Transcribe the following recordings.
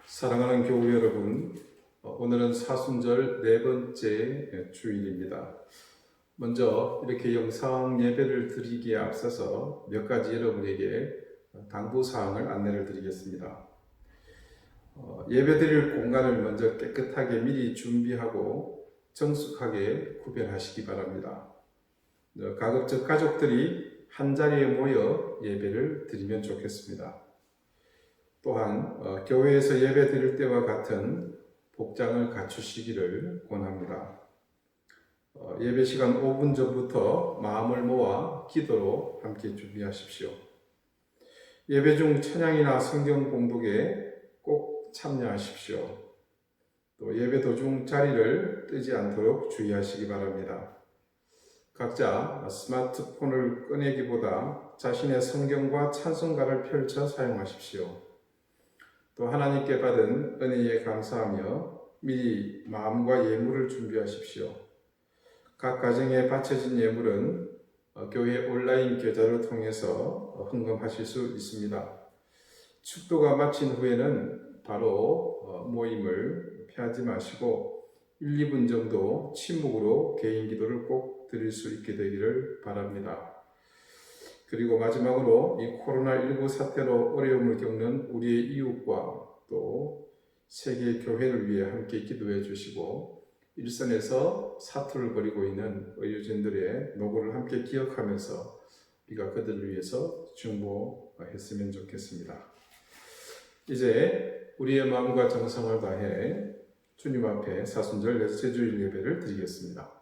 사랑하는 교우 여러분, 오늘은 사순절 네 번째 주일입니다. 먼저 이렇게 영상 예배를 드리기에 앞서서 몇 가지 여러분에게 당부사항을 안내를 드리겠습니다. 예배 드릴 공간을 먼저 깨끗하게 미리 준비하고 정숙하게 구별하시기 바랍니다. 가급적 가족들이 한자리에 모여 예배를 드리면 좋겠습니다. 또한 교회에서 예배 드릴 때와 같은 복장을 갖추시기를 권합니다. 예배 시간 5분 전부터 마음을 모아 기도로 함께 준비하십시오. 예배 중 찬양이나 성경 공독에 꼭 참여하십시오. 또 예배 도중 자리를 뜨지 않도록 주의하시기 바랍니다. 각자 스마트폰을 꺼내기보다 자신의 성경과 찬송가를 펼쳐 사용하십시오. 또 하나님께 받은 은혜에 감사하며 미리 마음과 예물을 준비하십시오. 각 가정에 바쳐진 예물은 교회 온라인 계좌를 통해서 헌금하실 수 있습니다. 축도가 마친 후에는 바로 모임을 피하지 마시고 1, 2분 정도 침묵으로 개인 기도를 꼭 드릴 수 있게 되기를 바랍니다. 그리고 마지막으로 이 코로나19 사태로 어려움을 겪는 우리의 이웃과 또 세계 교회를 위해 함께 기도해 주시고 일선에서 사투를 벌이고 있는 의료진들의 노고를 함께 기억하면서 우리가 그들을 위해서 중보했으면 좋겠습니다. 이제 우리의 마음과 정성을 다해 주님 앞에 사순절 넷째 주일 예배를 드리겠습니다.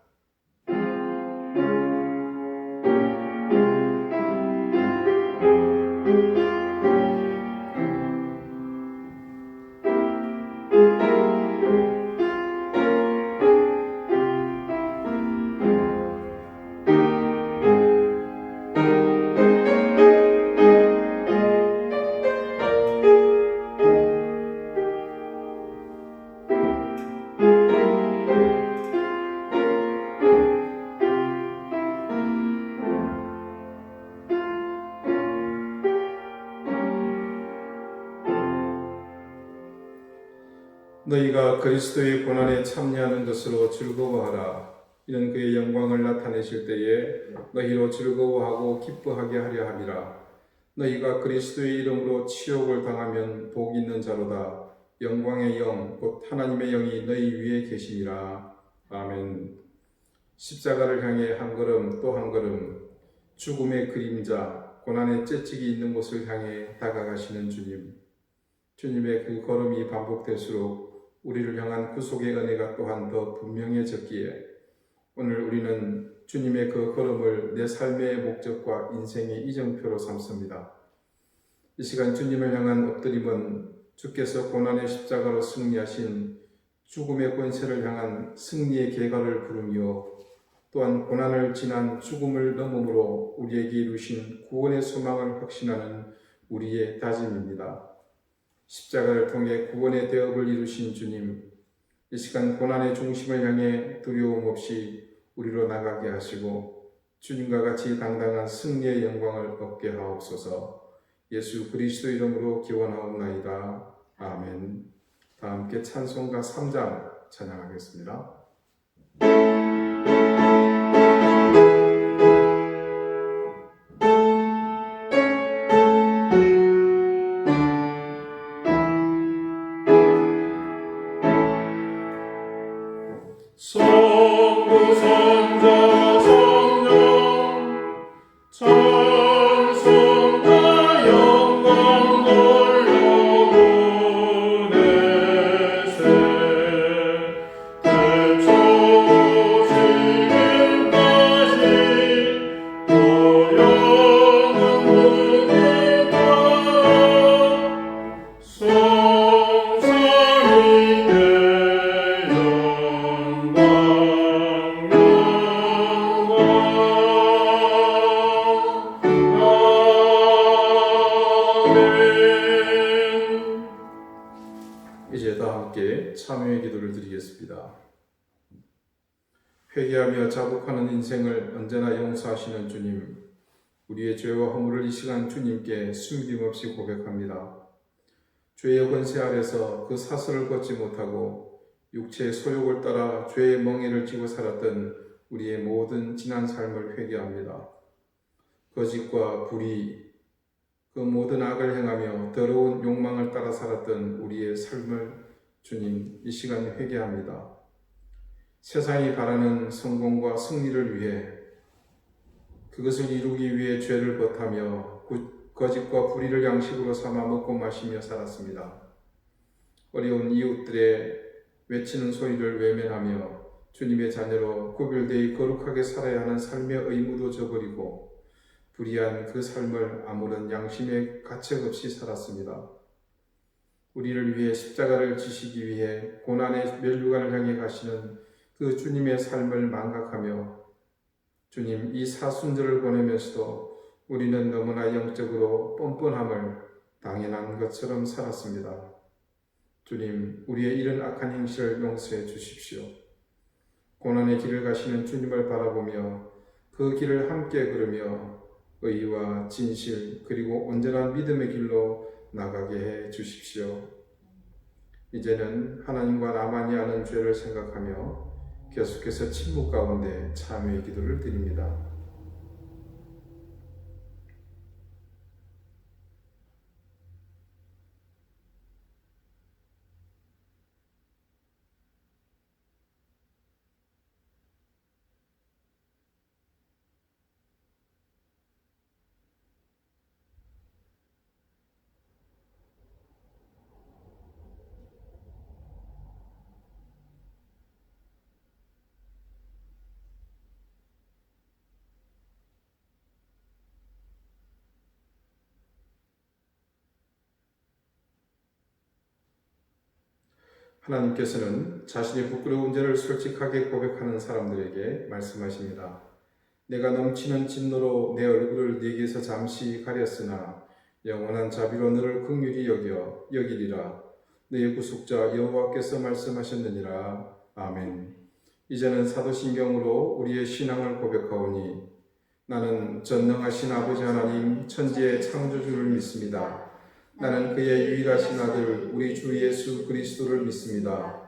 너희가 그리스도의 고난에 참여하는 것으로 즐거워하라. 이는 그의 영광을 나타내실 때에 너희로 즐거워하고 기뻐하게 하려 함이라. 너희가 그리스도의 이름으로 치욕을 당하면 복 있는 자로다. 영광의 영, 곧 하나님의 영이 너희 위에 계시니라. 아멘. 십자가를 향해 한 걸음 또 한 걸음, 죽음의 그림자, 고난의 채찍이 있는 곳을 향해 다가가시는 주님. 주님의 그 걸음이 반복될수록 우리를 향한 구속의 은혜가 또한 더 분명해졌기에 오늘 우리는 주님의 그 걸음을 내 삶의 목적과 인생의 이정표로 삼습니다. 이 시간 주님을 향한 엎드림은 주께서 고난의 십자가로 승리하신 죽음의 권세를 향한 승리의 계가를 부르며 또한 고난을 지난 죽음을 넘음으로 우리에게 이루신 구원의 소망을 확신하는 우리의 다짐입니다. 십자가를 통해 구원의 대업을 이루신 주님, 이 시간 고난의 중심을 향해 두려움 없이 우리로 나가게 하시고 주님과 같이 당당한 승리의 영광을 얻게 하옵소서. 예수 그리스도 이름으로 기원하옵나이다. 아멘. 다 함께 찬송가 3장 찬양하겠습니다. 성부 성자 성령 찬송과 영광 돌려보내세 태초부터 지금까지 또 영원 무궁한 성삼위의 이제 다 함께 참회의 기도를 드리겠습니다. 회개하며 자복하는 인생을 언제나 용서하시는 주님, 우리의 죄와 허물을 이 시간 주님께 숨김없이 고백합니다. 죄의 권세 아래서 그 사슬을 걷지 못하고 육체의 소욕을 따라 죄의 멍에를 쥐고 살았던 우리의 모든 지난 삶을 회개합니다. 거짓과 불의, 그 모든 악을 행하며 더러운 욕망을 따라 살았던 우리의 삶을 주님 이 시간 회개합니다. 세상이 바라는 성공과 승리를 위해 그것을 이루기 위해 죄를 범하며 거짓과 불의를 양식으로 삼아 먹고 마시며 살았습니다. 어려운 이웃들의 외치는 소리를 외면하며 주님의 자녀로 구별되어 거룩하게 살아야 하는 삶의 의무도 저버리고 불의한 그 삶을 아무런 양심의 가책 없이 살았습니다. 우리를 위해 십자가를 지시기 위해 고난의 멸류관을 향해 가시는 그 주님의 삶을 망각하며 주님 이 사순절을 보내면서도 우리는 너무나 영적으로 뻔뻔함을 당연한 것처럼 살았습니다. 주님, 우리의 이런 악한 행실을 용서해 주십시오. 고난의 길을 가시는 주님을 바라보며 그 길을 함께 걸으며 의와 진실 그리고 온전한 믿음의 길로 나가게 해 주십시오. 이제는 하나님과 나만이 아는 죄를 생각하며 계속해서 침묵 가운데 참회의 기도를 드립니다. 하나님께서는 자신의 부끄러운 죄를 솔직하게 고백하는 사람들에게 말씀하십니다. 내가 넘치는 진노로 내 얼굴을 네게서 잠시 가렸으나 영원한 자비로 너를 긍휼히 여기리라. 너의 구속자 여호와께서 말씀하셨느니라. 아멘. 이제는 사도신경으로 우리의 신앙을 고백하오니 나는 전능하신 아버지 하나님 천지의 창조주를 믿습니다. 나는 그의 유일하신 아들 우리 주 예수 그리스도를 믿습니다.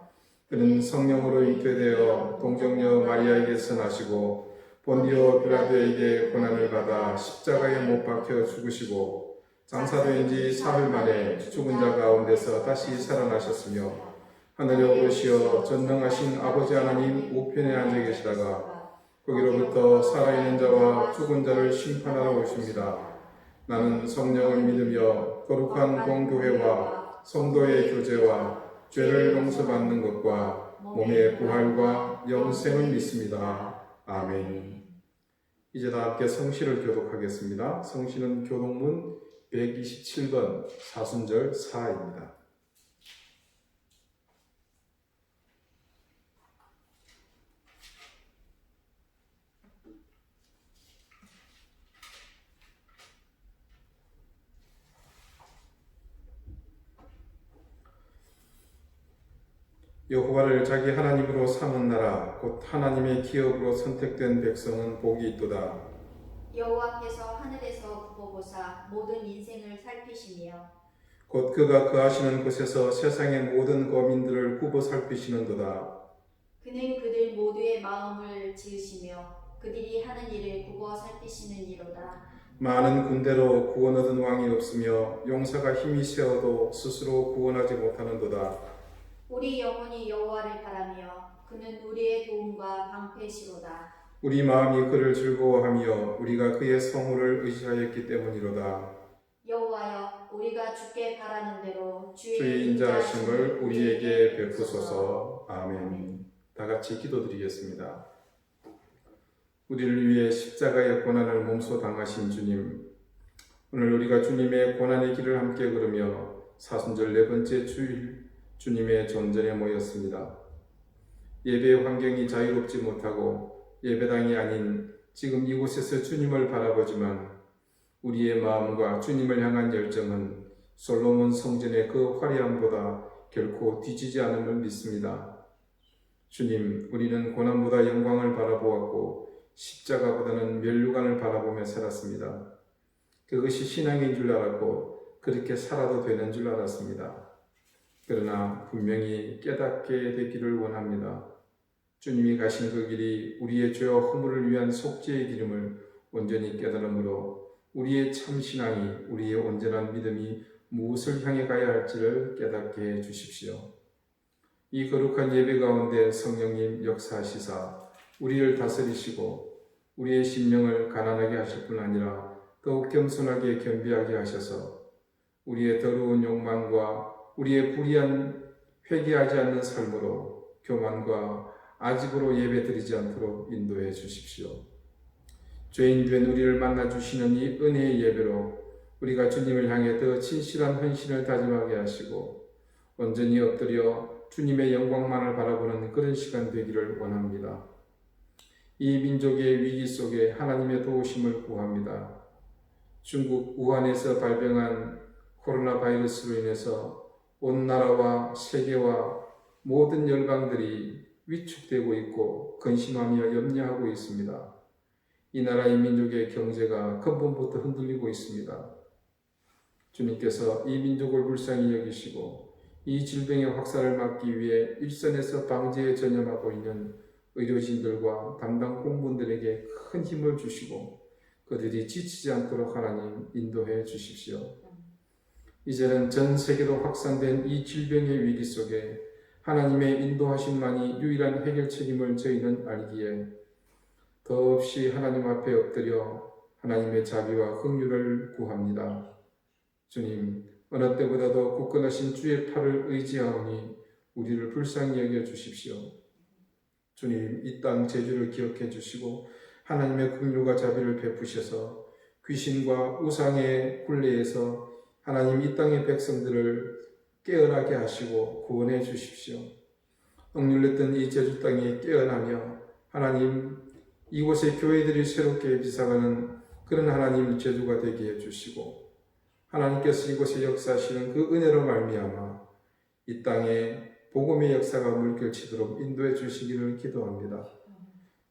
그는 성령으로 잉태되어 동정녀 마리아에게서 나시고 본디오 빌라도에게 고난을 받아 십자가에 못 박혀 죽으시고 장사된 지 사흘 만에 죽은 자 가운데서 다시 살아나셨으며 하늘에 오르시어 전능하신 아버지 하나님 우편에 앉아 계시다가 거기로부터 살아있는 자와 죽은 자를 심판하러 오십니다. 나는 성령을 믿으며 거룩한 공교회와 성도의 교제와 죄를 용서받는 것과 몸의 부활과 영생을 믿습니다. 아멘. 이제 다 함께 성시를 교독하겠습니다. 성시는 교독문 127번 사순절 4입니다. 여호와를 자기 하나님으로 삼은 나라 곧 하나님의 기업으로 선택된 백성은 복이 있도다. 여호와께서 하늘에서 굽어보사 모든 인생을 살피시며 곧 그가 거하시는 곳에서 세상의 모든 거민들을 굽어 살피시는도다. 그는 그들 모두의 마음을 지으시며 그들이 하는 일을 굽어 살피시는 이로다. 많은 군대로 구원 얻은 왕이 없으며 용사가 힘이 세어도 스스로 구원하지 못하는도다. 우리 영혼이 여호와를 바라며 그는 우리의 도움과 방패시로다. 우리 마음이 그를 즐거워하며 우리가 그의 성호를 의지하였기 때문이로다. 여호와여, 우리가 주께 바라는 대로 주의 인자하심을 우리에게 베푸소서. 아멘. 다 같이 기도드리겠습니다. 우리를 위해 십자가의 고난을 몸소 당하신 주님, 오늘 우리가 주님의 고난의 길을 함께 걸으며 사순절 네 번째 주일 주님의 존전에 모였습니다. 예배의 환경이 자유롭지 못하고 예배당이 아닌 지금 이곳에서 주님을 바라보지만 우리의 마음과 주님을 향한 열정은 솔로몬 성전의 그 화려함보다 결코 뒤지지 않음을 믿습니다. 주님, 우리는 고난보다 영광을 바라보았고 십자가보다는 멸류관을 바라보며 살았습니다. 그것이 신앙인 줄 알았고 그렇게 살아도 되는 줄 알았습니다. 그러나 분명히 깨닫게 되기를 원합니다. 주님이 가신 그 길이 우리의 죄와 허물을 위한 속죄의 기름을 온전히 깨달음으로 우리의 참신앙이, 우리의 온전한 믿음이 무엇을 향해 가야 할지를 깨닫게 해 주십시오. 이 거룩한 예배 가운데 성령님 역사하시사 우리를 다스리시고 우리의 심령을 가난하게 하실 뿐 아니라 더욱 겸손하게 겸비하게 하셔서 우리의 더러운 욕망과 우리의 불의한 회개하지 않는 삶으로 교만과 아집으로 예배드리지 않도록 인도해 주십시오. 죄인 된 우리를 만나주시는 이 은혜의 예배로 우리가 주님을 향해 더 진실한 헌신을 다짐하게 하시고 온전히 엎드려 주님의 영광만을 바라보는 그런 시간 되기를 원합니다. 이 민족의 위기 속에 하나님의 도우심을 구합니다. 중국 우한에서 발병한 코로나 바이러스로 인해서 온 나라와 세계와 모든 열방들이 위축되고 있고 근심하며 염려하고 있습니다. 이 나라의 민족의 경제가 근본부터 흔들리고 있습니다. 주님께서 이 민족을 불쌍히 여기시고 이 질병의 확산을 막기 위해 일선에서 방제에 전념하고 있는 의료진들과 담당 공무원들에게 큰 힘을 주시고 그들이 지치지 않도록 하나님 인도해 주십시오. 이제는 전 세계로 확산된 이 질병의 위기 속에 하나님의 인도하심만이 유일한 해결책임을 저희는 알기에 더없이 하나님 앞에 엎드려 하나님의 자비와 긍휼을 구합니다. 주님, 어느 때보다도 굳건하신 주의 팔을 의지하오니 우리를 불쌍히 여겨 주십시오. 주님, 이 땅 제주를 기억해 주시고 하나님의 긍휼과 자비를 베푸셔서 귀신과 우상의 굴레에서 하나님 이 땅의 백성들을 깨어나게 하시고 구원해 주십시오. 억눌렸던 이 제주 땅이 깨어나며 하나님 이곳의 교회들이 새롭게 비상하는 그런 하나님 제주가 되게 해주시고 하나님께서 이곳에 역사하시는 그 은혜로 말미암아 이 땅에 복음의 역사가 물결치도록 인도해 주시기를 기도합니다.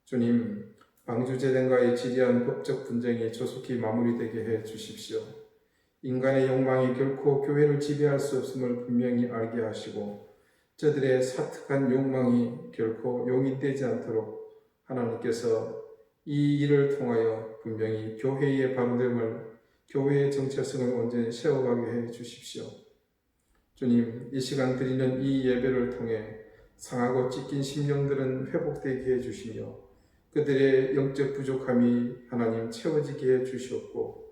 주님, 방주재단과의 지리한 법적 분쟁이 조속히 마무리되게 해 주십시오. 인간의 욕망이 결코 교회를 지배할 수 없음을 분명히 알게 하시고 저들의 사특한 욕망이 결코 용인되지 않도록 하나님께서 이 일을 통하여 분명히 교회의 바로됨을, 교회의 정체성을 온전히 세워가게 해 주십시오. 주님, 이 시간 드리는 이 예배를 통해 상하고 찢긴 심령들은 회복되게 해 주시며 그들의 영적 부족함이 하나님 채워지게 해 주시옵고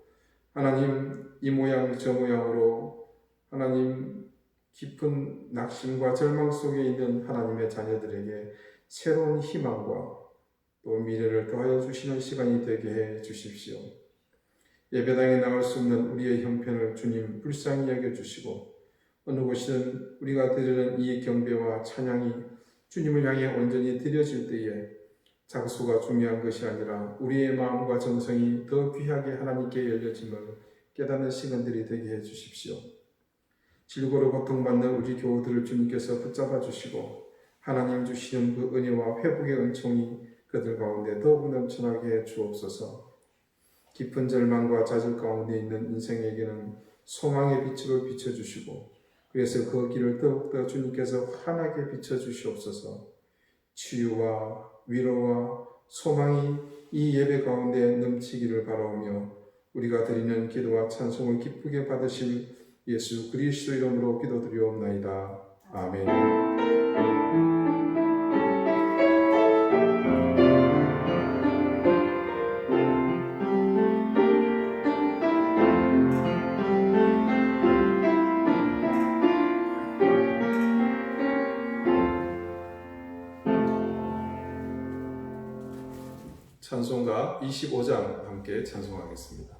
하나님 이 모양 저 모양으로 하나님 깊은 낙심과 절망 속에 있는 하나님의 자녀들에게 새로운 희망과 또 미래를 더하여 주시는 시간이 되게 해 주십시오. 예배당에 나올 수 없는 우리의 형편을 주님 불쌍히 여겨주시고 어느 곳이든 우리가 드리는 이 경배와 찬양이 주님을 향해 온전히 드려질 때에 장소가 중요한 것이 아니라 우리의 마음과 정성이 더 귀하게 하나님께 열려짐을 깨닫는 시간들이 되게 해 주십시오. 질고로 고통받는 우리 교우들을 주님께서 붙잡아 주시고 하나님 주시는 그 은혜와 회복의 은총이 그들 가운데 더욱 넘쳐나게 해 주옵소서. 깊은 절망과 좌절 가운데 있는 인생에게는 소망의 빛으로 비춰주시고 그래서 그 길을 더욱더 주님께서 환하게 비춰주시옵소서. 치유와 위로와 소망이 이 예배 가운데 넘치기를 바라오며 우리가 드리는 기도와 찬송을 기쁘게 받으실 예수 그리스도 이름으로 기도드리옵나이다. 아멘. 찬송가 25장 함께 찬송하겠습니다.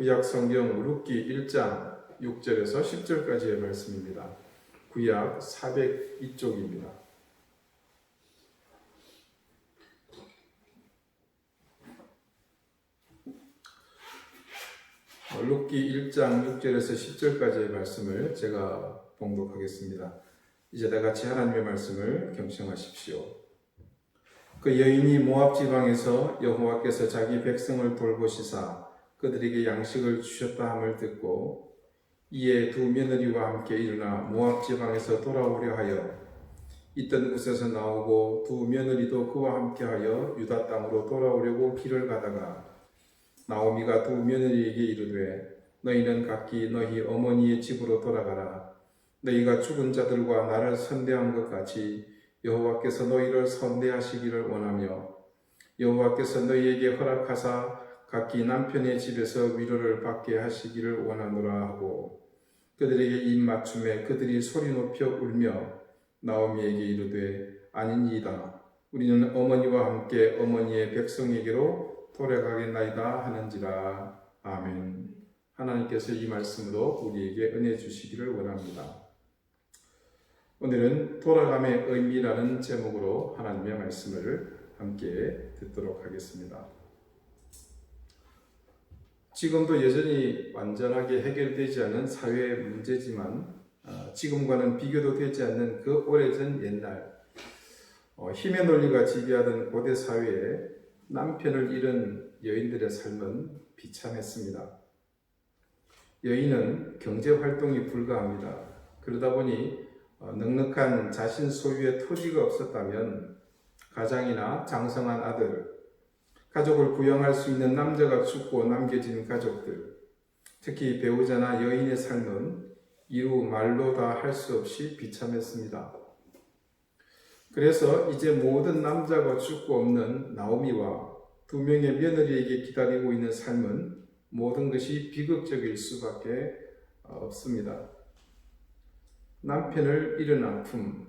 구약 성경 룻기 1장 6절에서 10절까지의 말씀입니다. 구약 402쪽입니다. 룻기 1장 6절에서 10절까지의 말씀을 제가 봉독하겠습니다. 이제 다 같이 하나님의 말씀을 경청하십시오. 그 여인이 모압 지방에서 여호와께서 자기 백성을 돌보시사 그들에게 양식을 주셨다 함을 듣고 이에 두 며느리와 함께 일어나 모압 지방에서 돌아오려 하여 있던 곳에서 나오고 두 며느리도 그와 함께하여 유다 땅으로 돌아오려고 길을 가다가 나오미가 두 며느리에게 이르되 너희는 각기 너희 어머니의 집으로 돌아가라. 너희가 죽은 자들과 나를 선대한 것 같이 여호와께서 너희를 선대하시기를 원하며 여호와께서 너희에게 허락하사 각기 남편의 집에서 위로를 받게 하시기를 원하노라 하고 그들에게 입맞춤에 그들이 소리 높여 울며 나오미에게 이르되 아니니이다. 우리는 어머니와 함께 어머니의 백성에게로 돌아가겠나이다 하는지라. 아멘. 하나님께서 이 말씀으로 우리에게 은혜 주시기를 원합니다. 오늘은 돌아감의 의미라는 제목으로 하나님의 말씀을 함께 듣도록 하겠습니다. 지금도 여전히 완전하게 해결되지 않은 사회 문제지만 지금과는 비교도 되지 않는 그 오래전 옛날 힘의 논리가 지배하던 고대 사회에 남편을 잃은 여인들의 삶은 비참했습니다. 여인은 경제활동이 불가합니다. 그러다 보니 넉넉한 자신 소유의 토지가 없었다면 가장이나 장성한 아들, 가족을 부양할 수 있는 남자가 죽고 남겨진 가족들, 특히 배우자나 여인의 삶은 이루 말로 다 할 수 없이 비참했습니다. 그래서 이제 모든 남자가 죽고 없는 나오미와 두 명의 며느리에게 기다리고 있는 삶은 모든 것이 비극적일 수밖에 없습니다. 남편을 잃은 아픔,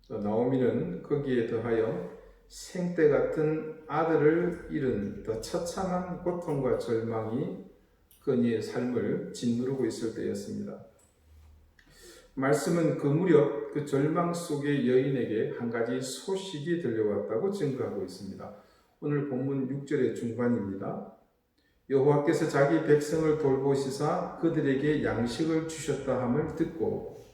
나오미는 거기에 더하여 생때 같은 아들을 잃은 더 처참한 고통과 절망이 그녀의 삶을 짓누르고 있을 때였습니다. 말씀은 그 무렵 그 절망 속의 여인에게 한 가지 소식이 들려왔다고 증거하고 있습니다. 오늘 본문 6절의 중반입니다. 여호와께서 자기 백성을 돌보시사 그들에게 양식을 주셨다 함을 듣고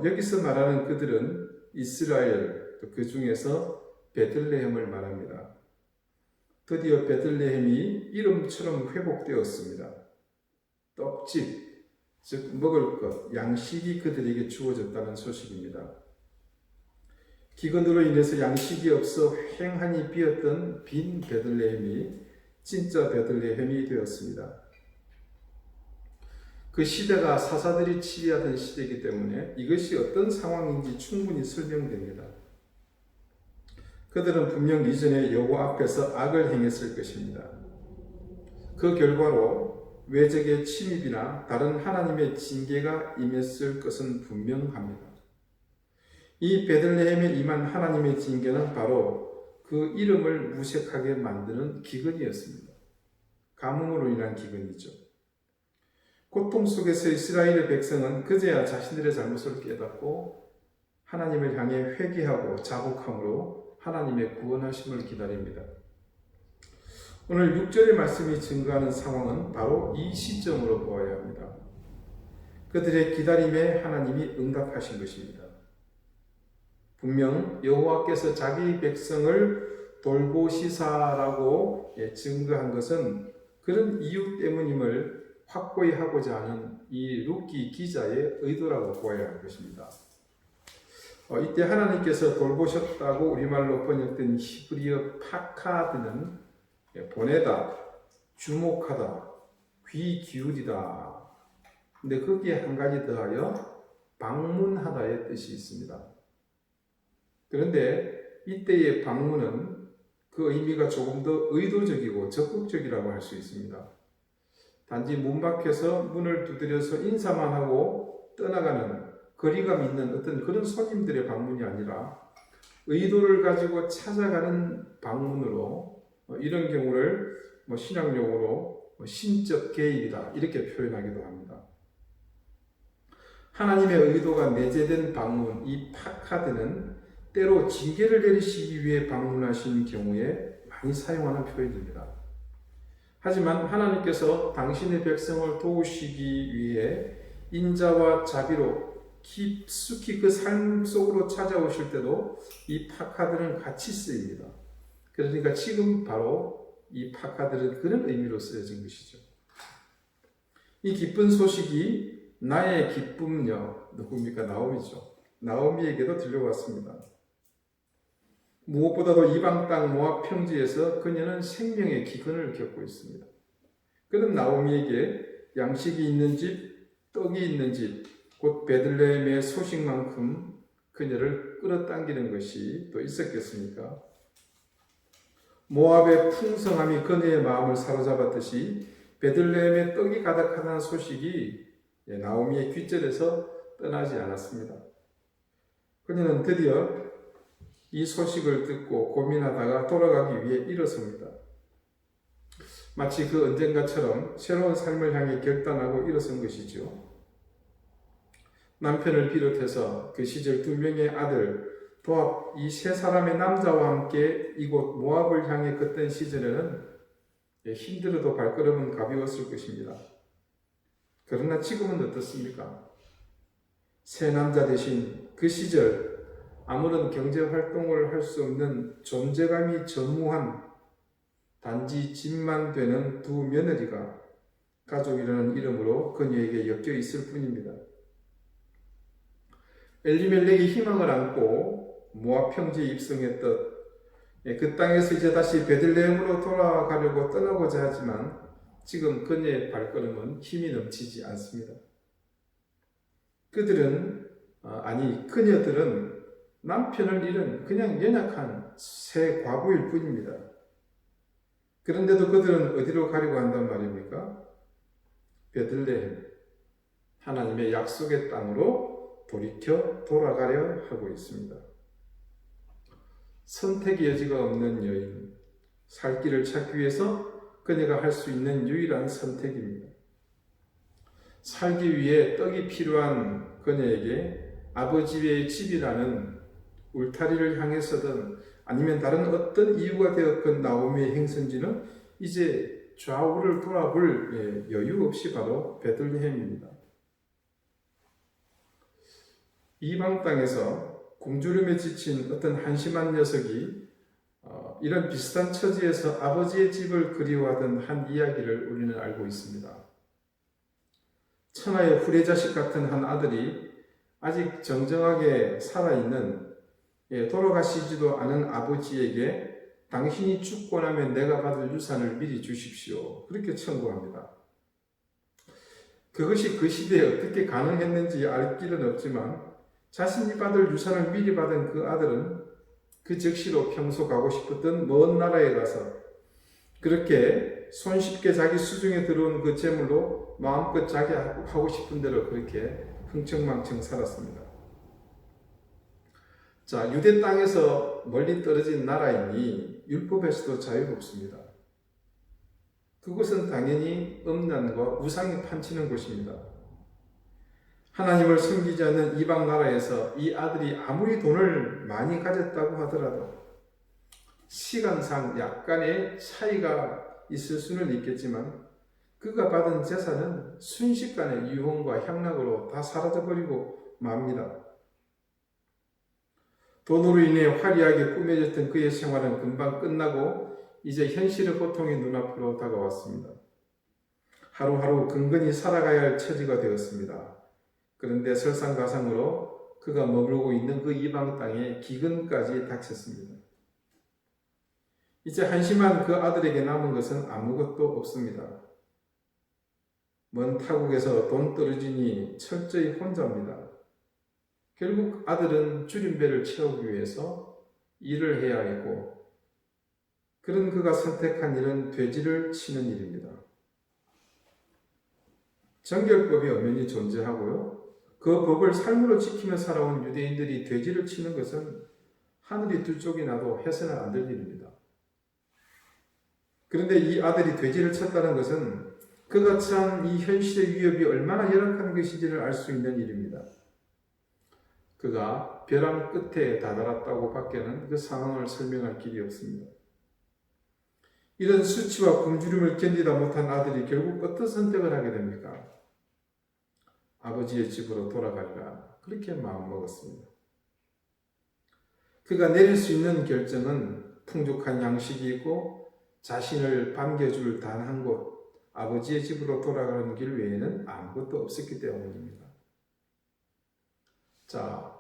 여기서 말하는 그들은 이스라엘, 그 중에서 베들레헴을 말합니다. 드디어 베들레헴이 이름처럼 회복되었습니다. 떡집, 즉 먹을 것, 양식이 그들에게 주어졌다는 소식입니다. 기근으로 인해서 양식이 없어 횡하니 비었던 빈 베들레헴이 진짜 베들레헴이 되었습니다. 그 시대가 사사들이 치리하던 시대이기 때문에 이것이 어떤 상황인지 충분히 설명됩니다. 그들은 분명 이전에 여호와 앞에서 악을 행했을 것입니다. 그 결과로 외적의 침입이나 다른 하나님의 징계가 임했을 것은 분명합니다. 이 베들레헴에 임한 하나님의 징계는 바로 그 이름을 무색하게 만드는 기근이었습니다. 가뭄으로 인한 기근이죠. 고통 속에서 이스라엘의 백성은 그제야 자신들의 잘못을 깨닫고 하나님을 향해 회개하고 자복함으로 하나님의 구원하심을 기다립니다. 오늘 6절의 말씀이 증거하는 상황은 바로 이 시점으로 보아야 합니다. 그들의 기다림에 하나님이 응답하신 것입니다. 분명 여호와께서 자기 백성을 돌보시사라고 증거한 것은 그런 이유 때문임을 확고히 하고자 하는 이 룻기 기자의 의도라고 보아야 할 것입니다. 이때 하나님께서 돌보셨다고 우리말로 번역된 히브리어 파카드는 보내다, 주목하다, 귀 기울이다. 근데 거기에 한 가지 더하여 방문하다의 뜻이 있습니다. 그런데 이때의 방문은 그 의미가 조금 더 의도적이고 적극적이라고 할 수 있습니다. 단지 문 밖에서 문을 두드려서 인사만 하고 떠나가는 거리감 있는 어떤 그런 손님들의 방문이 아니라 의도를 가지고 찾아가는 방문으로 이런 경우를 신학용어로 신적 개입이다 이렇게 표현하기도 합니다. 하나님의 의도가 내재된 방문, 이 파카드는 때로 징계를 내리시기 위해 방문하신 경우에 많이 사용하는 표현입니다. 하지만 하나님께서 당신의 백성을 도우시기 위해 인자와 자비로 깊숙이 그 삶 속으로 찾아오실 때도 이 파카드는 같이 쓰입니다. 그러니까 지금 바로 이 파카드는 그런 의미로 쓰여진 것이죠. 이 기쁜 소식이 나의 기쁨요, 누굽니까? 나오미죠. 나오미에게도 들려왔습니다. 무엇보다도 이방 땅 모압 평지에서 그녀는 생명의 기근을 겪고 있습니다. 그런 나오미에게 양식이 있는 집, 떡이 있는 집, 곧 베들레헴의 소식만큼 그녀를 끌어당기는 것이 또 있었겠습니까? 모압의 풍성함이 그녀의 마음을 사로잡았듯이 베들레헴의 떡이 가득하다는 소식이 나오미의 귓절에서 떠나지 않았습니다. 그녀는 드디어 이 소식을 듣고 고민하다가 돌아가기 위해 일어섭니다. 마치 그 언젠가처럼 새로운 삶을 향해 결단하고 일어선 것이죠. 남편을 비롯해서 그 시절 2명의 아들, 도합 이 3사람의 남자와 함께 이곳 모압을 향해 걷던 시절에는 힘들어도 발걸음은 가벼웠을 것입니다. 그러나 지금은 어떻습니까? 3남자 대신 그 시절 아무런 경제활동을 할 수 없는 존재감이 전무한 단지 집만 되는 2 며느리가 가족이라는 이름으로 그녀에게 엮여 있을 뿐입니다. 엘리멜렉이 희망을 안고 모압 평지에 입성했던 그 땅에서 이제 다시 베들레헴으로 돌아가려고 떠나고자 하지만 지금 그녀의 발걸음은 힘이 넘치지 않습니다. 그녀들은 남편을 잃은 그냥 연약한 새 과부일 뿐입니다. 그런데도 그들은 어디로 가려고 한단 말입니까? 베들레헴, 하나님의 약속의 땅으로 돌아가려 하고 있습니다. 선택의 여지가 없는 여인, 살 길을 찾기 위해서 그녀가 할 수 있는 유일한 선택입니다. 살기 위해 떡이 필요한 그녀에게 아버지의 집이라는 울타리를 향해서든 아니면 다른 어떤 이유가 되었건 나오미의 행선지는 이제 좌우를 돌아볼 여유 없이 바로 베들레헴입니다. 이방 땅에서 굶주림에 지친 어떤 한심한 녀석이 이런 비슷한 처지에서 아버지의 집을 그리워하던 한 이야기를 우리는 알고 있습니다. 천하의 후레자식 같은 한 아들이 아직 정정하게 살아있는 돌아가시지도 않은 아버지에게 당신이 죽고 나면 내가 받을 유산을 미리 주십시오. 그렇게 청구합니다. 그것이 그 시대에 어떻게 가능했는지 알 길은 없지만 자신이 받을 유산을 미리 받은 그 아들은 그 즉시로 평소 가고 싶었던 먼 나라에 가서 그렇게 손쉽게 자기 수중에 들어온 그 재물로 마음껏 자기 하고 싶은 대로 그렇게 흥청망청 살았습니다. 자, 유대 땅에서 멀리 떨어진 나라이니 율법에서도 자유롭습니다. 그곳은 당연히 음란과 우상이 판치는 곳입니다. 하나님을 섬기지 않는 이방 나라에서 이 아들이 아무리 돈을 많이 가졌다고 하더라도 시간상 약간의 차이가 있을 수는 있겠지만 그가 받은 재산은 순식간에 유흥과 향락으로 다 사라져버리고 맙니다. 돈으로 인해 화려하게 꾸며졌던 그의 생활은 금방 끝나고 이제 현실의 고통이 눈앞으로 다가왔습니다. 하루하루 근근히 살아가야 할 처지가 되었습니다. 그런데 설상가상으로 그가 머물고 있는 그 이방 땅에 기근까지 닥쳤습니다. 이제 한심한 그 아들에게 남은 것은 아무것도 없습니다. 먼 타국에서 돈 떨어지니 철저히 혼자입니다. 결국 아들은 줄임배를 채우기 위해서 일을 해야 했고 그런 그가 선택한 일은 돼지를 치는 일입니다. 정결법이 엄연히 존재하고요. 그 법을 삶으로 지키며 살아온 유대인들이 돼지를 치는 것은 하늘이 두 쪽이 나도 해서는 안 될 일입니다. 그런데 이 아들이 돼지를 쳤다는 것은 그가 처한 이 현실의 위협이 얼마나 열악한 것인지를 알 수 있는 일입니다. 그가 벼랑 끝에 다다랐다고 밖에는 그 상황을 설명할 길이 없습니다. 이런 수치와 굶주림을 견디다 못한 아들이 결국 어떤 선택을 하게 됩니까? 아버지의 집으로 돌아가리라 그렇게 마음먹었습니다. 그가 내릴 수 있는 결정은 풍족한 양식이 있고 자신을 반겨줄 단 한 곳, 아버지의 집으로 돌아가는 길 외에는 아무것도 없었기 때문입니다. 자,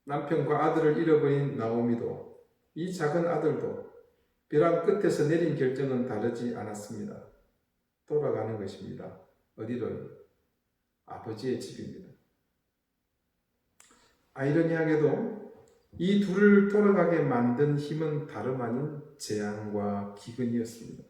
남편과 아들을 잃어버린 나오미도 이 작은 아들도 벼랑 끝에서 내린 결정은 다르지 않았습니다. 돌아가는 것입니다. 어디로요? 아버지의 집입니다. 아이러니하게도 이 둘을 돌아가게 만든 힘은 다름 아닌 재앙과 기근이었습니다.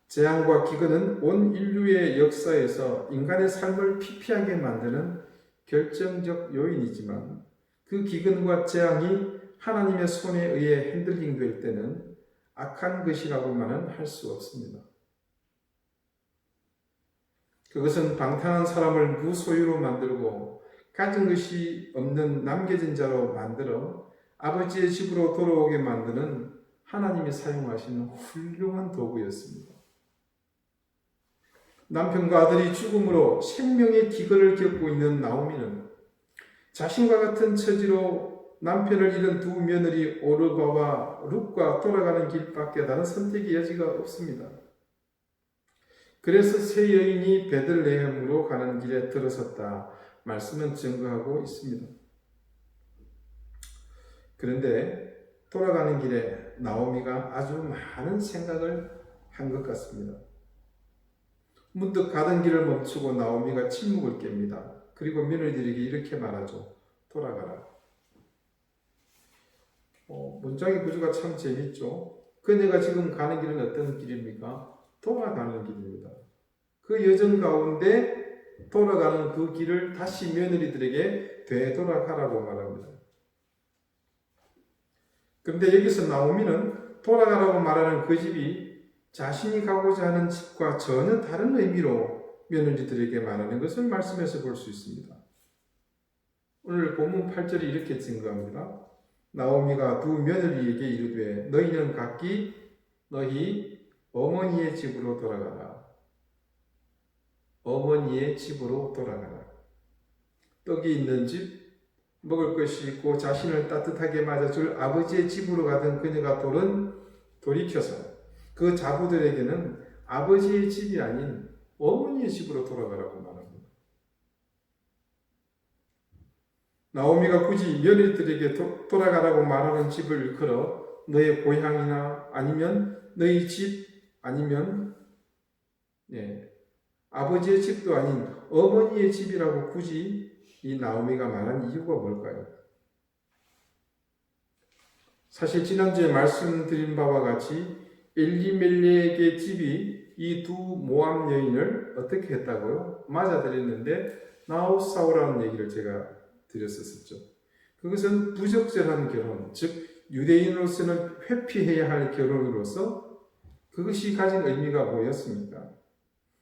재앙과 기근은 온 인류의 역사에서 인간의 삶을 피폐하게 만드는 결정적 요인이지만 그 기근과 재앙이 하나님의 손에 의해 핸들링될 때는 악한 것이라고만은 할 수 없습니다. 그것은 방탕한 사람을 무소유로 만들고 가진 것이 없는 남겨진 자로 만들어 아버지의 집으로 돌아오게 만드는 하나님이 사용하시는 훌륭한 도구였습니다. 남편과 아들이 죽음으로 생명의 기근을 겪고 있는 나오미는 자신과 같은 처지로 남편을 잃은 두 며느리 오르바와 룻과 돌아가는 길밖에 다른 선택의 여지가 없습니다. 그래서 세 여인이 베들레헴으로 가는 길에 들어섰다. 말씀은 증거하고 있습니다. 그런데 돌아가는 길에 나오미가 아주 많은 생각을 한 것 같습니다. 문득 가던 길을 멈추고 나오미가 침묵을 깹니다. 그리고 며느리들에게 이렇게 말하죠. 돌아가라. 문장의 구조가 참 재밌죠. 그녀가 지금 가는 길은 어떤 길입니까? 돌아가는 길입니다. 그 여정 가운데 돌아가는 그 길을 다시 며느리들에게 되돌아가라고 말합니다. 그런데 여기서 나오미는 돌아가라고 말하는 그 집이 자신이 가고자 하는 집과 전혀 다른 의미로 며느리들에게 말하는 것을 말씀에서 볼 수 있습니다. 오늘 본문 8절이 이렇게 증거합니다. 나오미가 두 며느리에게 이르되 너희는 각기 너희 어머니의 집으로 돌아가라. 어머니의 집으로 돌아가라. 떡이 있는 집, 먹을 것이 있고 자신을 따뜻하게 맞아줄 아버지의 집으로 가던 그녀가 돌이켜서 그 자부들에게는 아버지의 집이 아닌 어머니의 집으로 돌아가라고 말합니다. 나오미가 굳이 며느리들에게 돌아가라고 말하는 집을 일컬어 너의 고향이나 아니면 너희 집 아니면 아버지의 집도 아닌 어머니의 집이라고 굳이 이 나오미가 말한 이유가 뭘까요? 사실 지난주에 말씀드린 바와 같이 엘리멜렉의 집이 이 두 모압 여인을 어떻게 했다고요? 맞아들였는데 나우사우라는 얘기를 제가 드렸었죠. 그것은 부적절한 결혼, 즉 유대인으로서는 회피해야 할 결혼으로서 그것이 가진 의미가 뭐였습니까?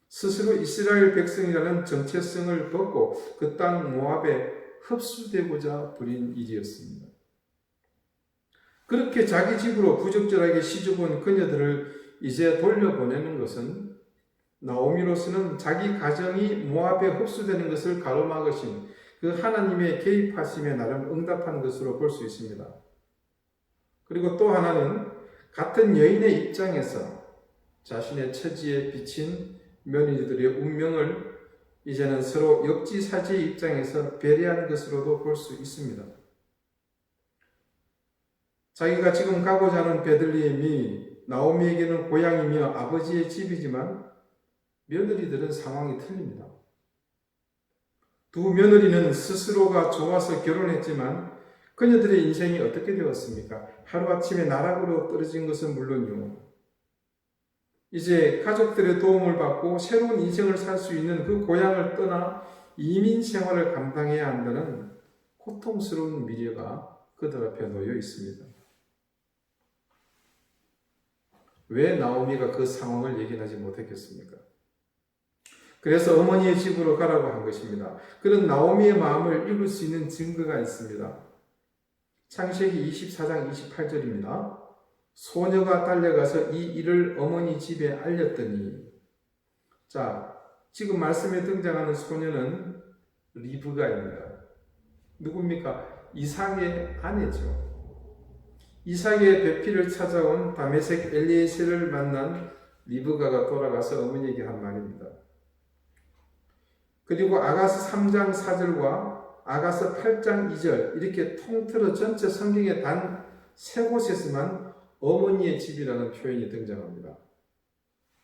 스스로 이스라엘 백성이라는 정체성을 벗고 그 땅 모압에 흡수되고자 부린 일이었습니다. 그렇게 자기 집으로 부적절하게 시집온 그녀들을 이제 돌려보내는 것은 나오미로서는 자기 가정이 모압에 흡수되는 것을 가로막으신 그 하나님의 개입하심에 나름 응답한 것으로 볼 수 있습니다. 그리고 또 하나는 같은 여인의 입장에서 자신의 처지에 비친 며느리들의 운명을 이제는 서로 역지사지의 입장에서 배려한 것으로도 볼 수 있습니다. 자기가 지금 가고자 하는 베들레헴이 나오미에게는 고향이며 아버지의 집이지만 며느리들은 상황이 틀립니다. 두 며느리는 스스로가 좋아서 결혼했지만 그녀들의 인생이 어떻게 되었습니까? 하루아침에 나락으로 떨어진 것은 물론이요. 이제 가족들의 도움을 받고 새로운 인생을 살 수 있는 그 고향을 떠나 이민 생활을 감당해야 한다는 고통스러운 미래가 그들 앞에 놓여 있습니다. 왜 나오미가 그 상황을 예견하지 못했겠습니까? 그래서 어머니의 집으로 가라고 한 것입니다. 그런 나오미의 마음을 읽을 수 있는 증거가 있습니다. 창세기 24장 28절입니다. 소녀가 달려가서 이 일을 어머니 집에 알렸더니, 자, 지금 말씀에 등장하는 소녀는 리브가입니다. 누굽니까? 이삭의 아내죠. 이삭의 배필을 찾아온 다메섹 엘리에셀을 만난 리브가가 돌아가서 어머니에게 한 말입니다. 그리고 아가서 3장 4절과 아가서 8장 2절 이렇게 통틀어 전체 성경의 단 세 곳에서만 어머니의 집이라는 표현이 등장합니다.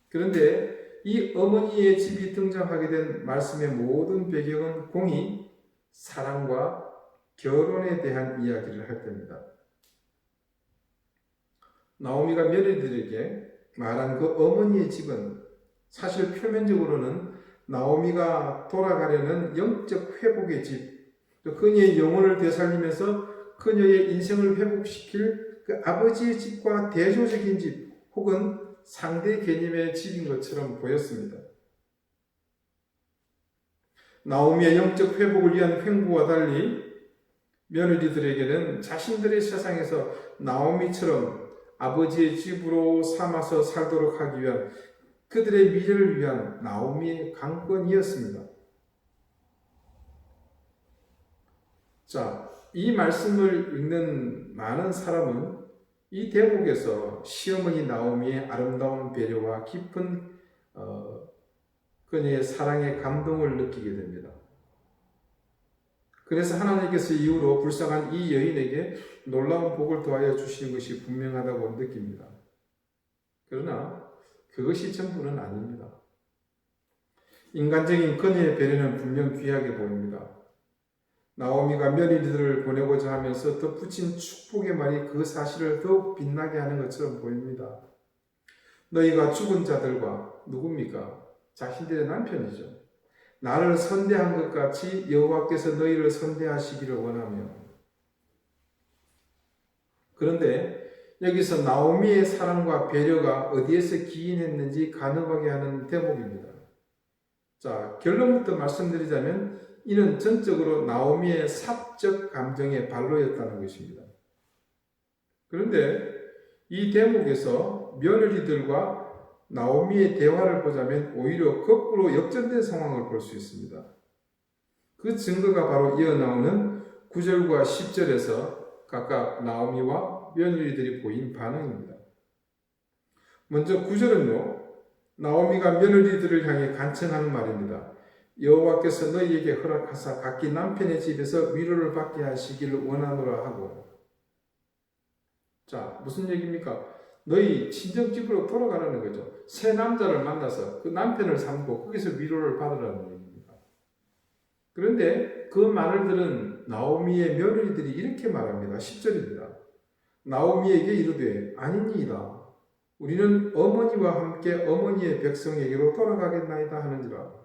그런데 이 어머니의 집이 등장하게 된 말씀의 모든 배경은 공이 사랑과 결혼에 대한 이야기를 할 때입니다. 나오미가 며느리들에게 말한 그 어머니의 집은 사실 표면적으로는 나오미가 돌아가려는 영적 회복의 집, 그녀의 영혼을 되살리면서 그녀의 인생을 회복시킬 그 아버지의 집과 대조적인 집 혹은 상대 개념의 집인 것처럼 보였습니다. 나오미의 영적 회복을 위한 횡보와 달리 며느리들에게는 자신들의 세상에서 나오미처럼 아버지의 집으로 삼아서 살도록 하기 위한 그들의 미래를 위한 나오미의 강권이었습니다. 자, 이 말씀을 읽는 많은 사람은 이 대목에서 시어머니 나오미의 아름다운 배려와 깊은 그녀의 사랑의 감동을 느끼게 됩니다. 그래서 하나님께서 이후로 불쌍한 이 여인에게 놀라운 복을 더하여 주시는 것이 분명하다고 느낍니다. 그러나 그것이 전부는 아닙니다. 인간적인 그녀의 배려는 분명 귀하게 보입니다. 나오미가 며느리들을 보내고자 하면서 덧붙인 축복의 말이 그 사실을 더욱 빛나게 하는 것처럼 보입니다. 너희가 죽은 자들과 누굽니까? 자신들의 남편이죠. 나를 선대한 것 같이 여호와께서 너희를 선대하시기를 원하며. 그런데 여기서 나오미의 사랑과 배려가 어디에서 기인했는지 가늠하게 하는 대목입니다. 자, 결론부터 말씀드리자면 이는 전적으로 나오미의 사적 감정의 발로였다는 것입니다. 그런데 이 대목에서 며느리들과 나오미의 대화를 보자면 오히려 거꾸로 역전된 상황을 볼 수 있습니다. 그 증거가 바로 이어나오는 9절과 10절에서 각각 나오미와 며느리들이 보인 반응입니다. 먼저 9절은요, 나오미가 며느리들을 향해 간청하는 말입니다. 여호와께서 너희에게 허락하사 각기 남편의 집에서 위로를 받게 하시기를 원하노라 하고. 자, 무슨 얘기입니까? 너희 친정집으로 돌아가라는 거죠. 새 남자를 만나서 그 남편을 삼고 거기서 위로를 받으라는 얘기입니다. 그런데 그 말을 들은 나오미의 며느리들이 이렇게 말합니다. 10절입니다. 나오미에게 이르되 아니니이다. 우리는 어머니와 함께 어머니의 백성에게로 돌아가겠나이다 하는지라.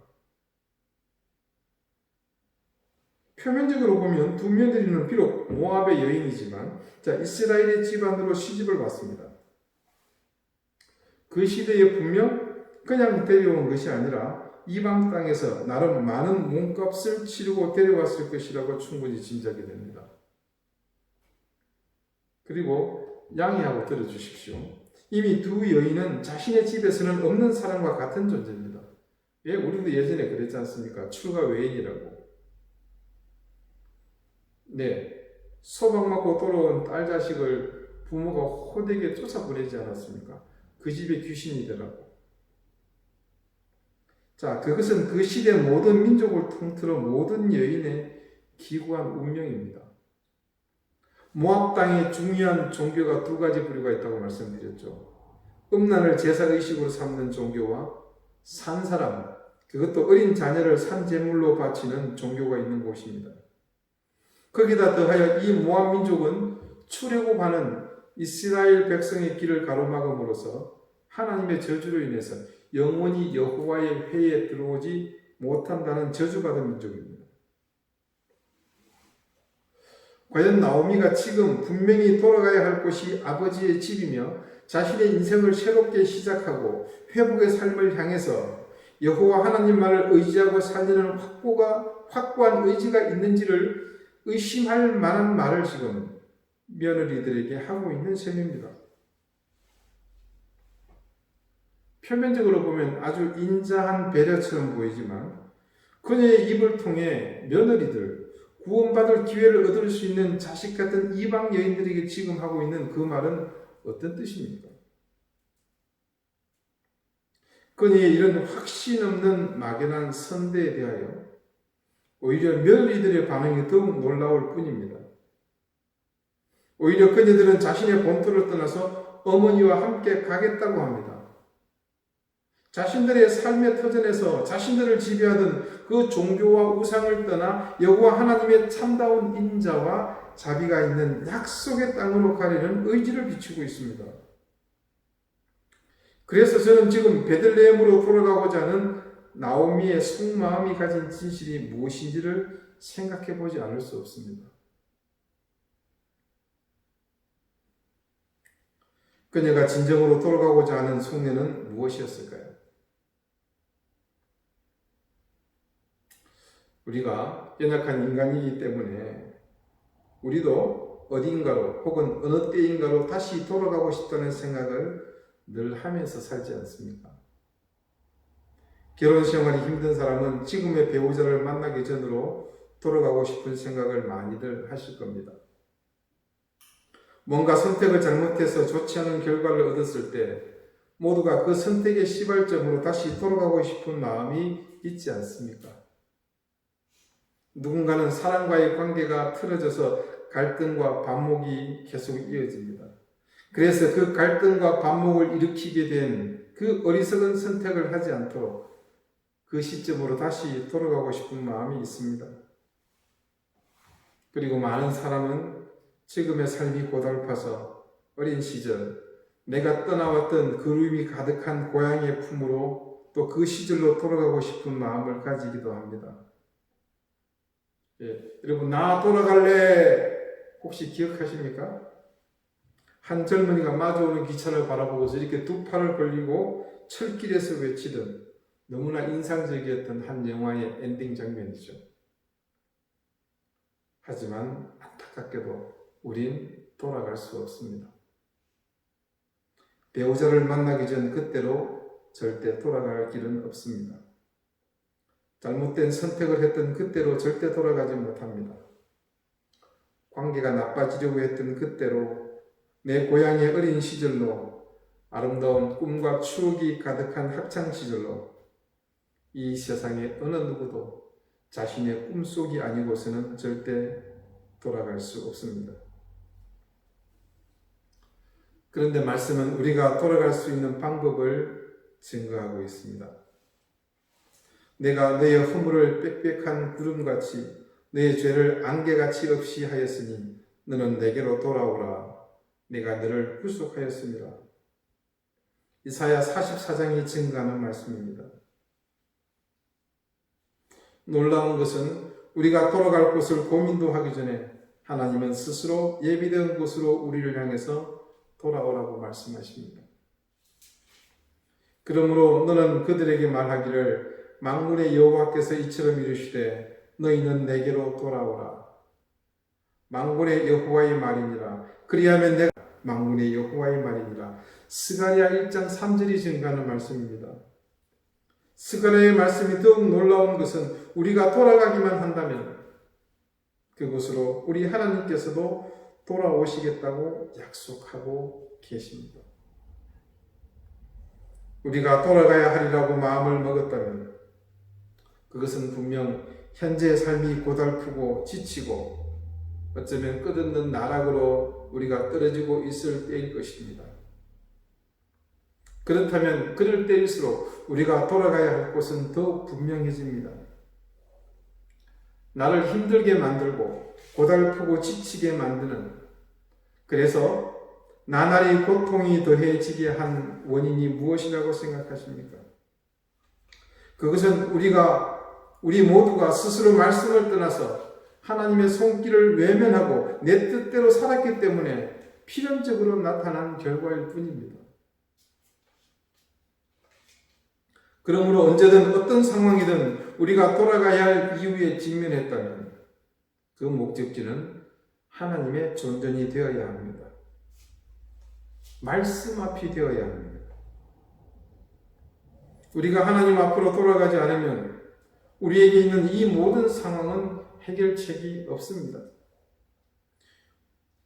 표면적으로 보면 두 며느리는 비록 모압의 여인이지만 이스라엘의 집안으로 시집을 왔습니다. 그 시대에 분명 그냥 데려온 것이 아니라 이방 땅에서 나름 많은 몸값을 치르고 데려왔을 것이라고 충분히 짐작이 됩니다. 그리고 양해하고 들어주십시오. 이미 두 여인은 자신의 집에서는 없는 사람과 같은 존재입니다. 예, 우리도 예전에 그랬지 않습니까? 출가 외인이라고. 네, 소방 맞고 돌아온 딸 자식을 부모가 호되게 쫓아보내지 않았습니까? 그 집에 귀신이더라고. 자, 그것은 그 시대 모든 민족을 통틀어 모든 여인의 기구한 운명입니다. 모압 땅에 중요한 종교가 두 가지 부류가 있다고 말씀드렸죠. 음란을 제사의식으로 삼는 종교와 산 사람, 그것도 어린 자녀를 산제물로 바치는 종교가 있는 곳입니다. 거기다 더하여 이 모압 민족은 출애굽하는 이스라엘 백성의 길을 가로막음으로써 하나님의 저주로 인해서 영원히 여호와의 회에 들어오지 못한다는 저주받은 민족입니다. 과연 나오미가 지금 분명히 돌아가야 할 곳이 아버지의 집이며 자신의 인생을 새롭게 시작하고 회복의 삶을 향해서 여호와 하나님만을 의지하고 살리는 확고한 의지가 있는지를 의심할 만한 말을 지금 며느리들에게 하고 있는 셈입니다. 표면적으로 보면 아주 인자한 배려처럼 보이지만 그녀의 입을 통해 며느리들, 구원받을 기회를 얻을 수 있는 자식 같은 이방 여인들에게 지금 하고 있는 그 말은 어떤 뜻입니까? 그녀의 이런 확신 없는 막연한 선대에 대하여 오히려 며느리들의 반응이 더욱 놀라울 뿐입니다. 오히려 그녀들은 자신의 본토를 떠나서 어머니와 함께 가겠다고 합니다. 자신들의 삶의 터전에서 자신들을 지배하던 그 종교와 우상을 떠나 여호와 하나님의 참다운 인자와 자비가 있는 약속의 땅으로 가려는 의지를 비추고 있습니다. 그래서 저는 지금 베들레헴으로 돌아가고자 하는 나오미의 속마음이 가진 진실이 무엇인지를 생각해 보지 않을 수 없습니다. 그녀가 진정으로 돌아가고자 하는 속내는 무엇이었을까요? 우리가 연약한 인간이기 때문에 우리도 어딘가로 혹은 어느 때인가로 다시 돌아가고 싶다는 생각을 늘 하면서 살지 않습니까? 결혼 생활이 힘든 사람은 지금의 배우자를 만나기 전으로 돌아가고 싶은 생각을 많이들 하실 겁니다. 뭔가 선택을 잘못해서 좋지 않은 결과를 얻었을 때 모두가 그 선택의 시발점으로 다시 돌아가고 싶은 마음이 있지 않습니까? 누군가는 사람과의 관계가 틀어져서 갈등과 반목이 계속 이어집니다. 그래서 그 갈등과 반목을 일으키게 된 그 어리석은 선택을 하지 않도록 그 시점으로 다시 돌아가고 싶은 마음이 있습니다. 그리고 많은 사람은 지금의 삶이 고달파서 어린 시절 내가 떠나왔던 그리움이 가득한 고향의 품으로 또 그 시절로 돌아가고 싶은 마음을 가지기도 합니다. 여러분, 나 돌아갈래 혹시 기억하십니까? 한 젊은이가 마주오는 기차를 바라보고서 이렇게 두 팔을 벌리고 철길에서 외치던 너무나 인상적이었던 한 영화의 엔딩 장면이죠. 하지만 안타깝게도 우린 돌아갈 수 없습니다. 배우자를 만나기 전 그때로 절대 돌아갈 길은 없습니다. 잘못된 선택을 했던 그때로 절대 돌아가지 못합니다. 관계가 나빠지려고 했던 그때로 내 고향의 어린 시절로 아름다운 꿈과 추억이 가득한 학창시절로 이 세상의 어느 누구도 자신의 꿈속이 아니고서는 절대 돌아갈 수 없습니다. 그런데 말씀은 우리가 돌아갈 수 있는 방법을 증거하고 있습니다. 내가 너의 허물을 빽빽한 구름같이 너의 죄를 안개같이 없이 하였으니 너는 내게로 돌아오라. 내가 너를 구속하였습니다. 이사야 44장이 증거하는 말씀입니다. 놀라운 것은 우리가 돌아갈 곳을 고민도 하기 전에 하나님은 스스로 예비된 곳으로 우리를 향해서 돌아오라고 말씀하십니다. 그러므로 너는 그들에게 말하기를 만군의 여호와께서 이처럼 이르시되 너희는 내게로 돌아오라. 만군의 여호와의 말이니라. 그리하면 내가 만군의 여호와의 말이니라. 스가랴 1장 3절이 증거하는 말씀입니다. 스가랴의 말씀이 더욱 놀라운 것은 우리가 돌아가기만 한다면 그곳으로 우리 하나님께서도 돌아오시겠다고 약속하고 계십니다. 우리가 돌아가야 하리라고 마음을 먹었다면 그것은 분명 현재의 삶이 고달프고 지치고 어쩌면 끝없는 나락으로 우리가 떨어지고 있을 때일 것입니다. 그렇다면 그럴 때일수록 우리가 돌아가야 할 곳은 더욱 분명해집니다. 나를 힘들게 만들고 고달프고 지치게 만드는, 그래서 나날이 고통이 더해지게 한 원인이 무엇이라고 생각하십니까? 그것은 우리 모두가 스스로 말씀을 떠나서 하나님의 손길을 외면하고 내 뜻대로 살았기 때문에 필연적으로 나타난 결과일 뿐입니다. 그러므로 언제든 어떤 상황이든 우리가 돌아가야 할 이유에 직면했다면 그 목적지는 하나님의 존전이 되어야 합니다. 말씀 앞이 되어야 합니다. 우리가 하나님 앞으로 돌아가지 않으면 우리에게 있는 이 모든 상황은 해결책이 없습니다.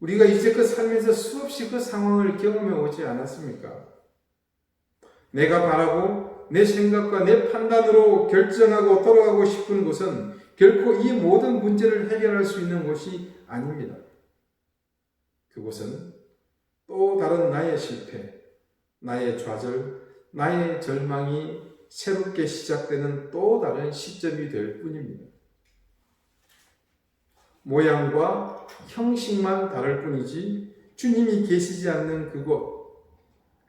우리가 이제껏 살면서 수없이 그 상황을 경험해 오지 않았습니까? 내가 바라고 내 생각과 내 판단으로 결정하고 돌아가고 싶은 곳은 결코 이 모든 문제를 해결할 수 있는 곳이 아닙니다. 그곳은 또 다른 나의 실패, 나의 좌절, 나의 절망이 새롭게 시작되는 또 다른 시점이 될 뿐입니다. 모양과 형식만 다를 뿐이지 주님이 계시지 않는 그곳,